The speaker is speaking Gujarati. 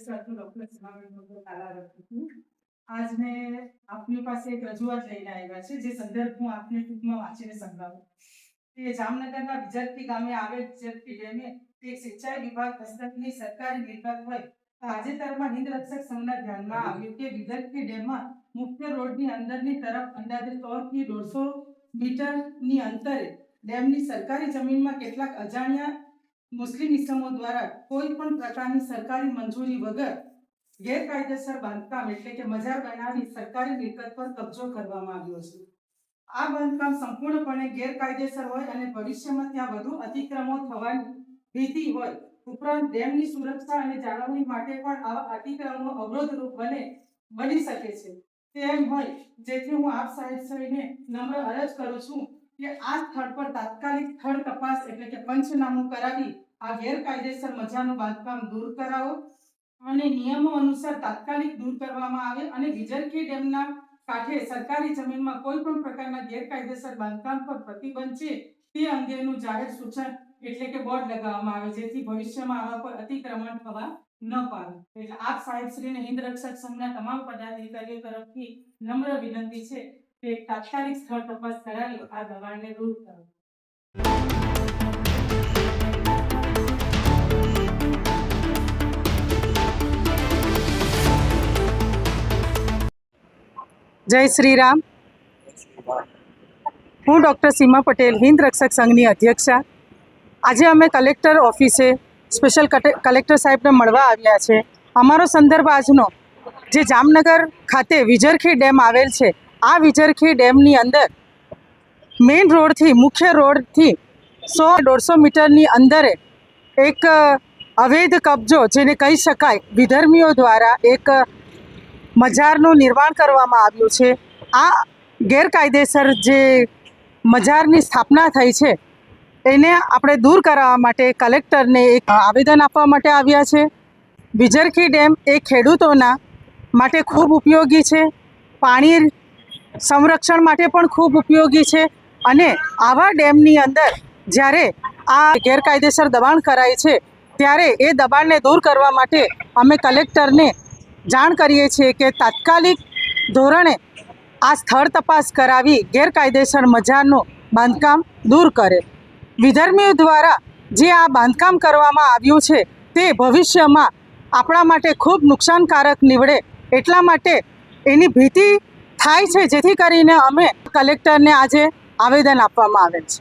नमस्कार, तो डॉक्टर सीमा ताला रखती हूँ। आज मैं આપની પાસે એક રજૂઆત લઈને આવ્યા છે, જે સંદર્ભ હું આપને ટૂંકમાં વાંચીને સંભળાવું. કે જામનગરના વિજરતી ગામે આવેલ વિજરતી ડેમે એક સિંચાઈ વિભાગ હસ્તકની સરકારી મિલકત હોય. તાજેતરમાં હિન્દ રક્ષક સંઘના ધ્યાનમાં આવ્યું કે વિજરતી ડેમમાં મુખ્ય રોડની અંદરની તરફ અંદાજે 100 થી 150 મીટરની અંતરે ડેમની સરકારી જમીનમાં કેટલાક અજાણ્યા મુસ્લિમ ઇસમો દ્વારા કોઈ પણ પ્રકારની સરકારી મંજૂરી વગર ગેરકાયદેસર બાંધકામ એટલે કે મજાર બનાવી સરકારી મિલકત પર કબજો કરવામાં આવ્યો છે. આ બાંધકામ સંપૂર્ણપણે ગેરકાયદેસર હોય અને ભવિષ્યમાં ત્યાં વધુ અતિક્રમો થવાની ભીતિ હોય. ઉપરાંત ડેમની સુરક્ષા અને જાળવણી માટે પણ આવા અતિક્રમો અવરોધરૂપ બની શકે છે. તેમ હોય જેથી હું આપ સાહેબશ્રીને નમ્ર અરજ કરું છું કે આ સ્થળ પર તાત્કાલિક સ્થળ તપાસ એટલે કે પંચનામું કરાવી આ ગેરકાયદેસર મજાનું બાંધકામ દૂર કરાવો અને નિયમો અનુસાર તાત્કાલિક દૂર કરવામાં આવે અને વિજરખી ડેમના કાંઠે સરકારી જમીનમાં કોઈ પણ પ્રકારના ગેરકાયદેસર બાંધકામ પર પ્રતિબંધ છે તે અંગેનું જાહેર સૂચન એટલે કે બોર્ડ લગાવવામાં આવે, જેથી ભવિષ્યમાં આવા પર અતિક્રમણ થવા ન પામે. એટલે આપ સાહેબશ્રીને હિન્દ રક્ષક સંઘના તમામ પદાધિકારીઓ તરફથી નમ્ર વિનંતી છે કે તાત્કાલિક સ્થળ તપાસ કરાવી આ દબાણને દૂર કરો. જય શ્રી રામ. હું ડૉક્ટર સીમા પટેલ, હિન્દ રક્ષક સંઘની અધ્યક્ષા. આજે અમે કલેક્ટર ઓફિસે સ્પેશિયલ કલેક્ટર સાહેબને મળવા આવ્યા છે. અમારો સંદર્ભ આજનો જે જામનગર ખાતે વિજરખી ડેમ આવેલ છે, આ વિજરખી ડેમની અંદર મેઇન રોડથી મુખ્ય રોડથી 100-150 મીટરની અંદરે એક અવૈધ કબજો, જેને કહી શકાય વિધર્મીઓ દ્વારા એક મજારનું નિર્માણ કરવામાં આવ્યું છે. આ ગેરકાયદેસર જે મજારની સ્થાપના થઈ છે એને આપણે દૂર કરાવવા માટે કલેક્ટરને એક આવેદન આપવા માટે આવ્યા છે. વિજરખી ડેમ એ ખેડૂતોના માટે ખૂબ ઉપયોગી છે, પાણી સંરક્ષણ માટે પણ ખૂબ ઉપયોગી છે અને આવા ડેમની અંદર જ્યારે આ ગેરકાયદેસર દબાણ કરાય છે ત્યારે એ દબાણને દૂર કરવા માટે અમે કલેક્ટરને જાણ કરીએ છીએ કે તાત્કાલિક ધોરણે આ સ્થળ તપાસ કરાવી ગેરકાયદેસર મજારનું બાંધકામ દૂર કરે. વિધર્મીઓ દ્વારા જે આ બાંધકામ કરવામાં આવ્યું છે તે ભવિષ્યમાં આપણા માટે ખૂબ નુકસાનકારક નીવડે, એટલા માટે એની ભીતિ થાય છે, જેથી કરીને અમે કલેક્ટરને આજે આવેદન આપવામાં આવેલ છે.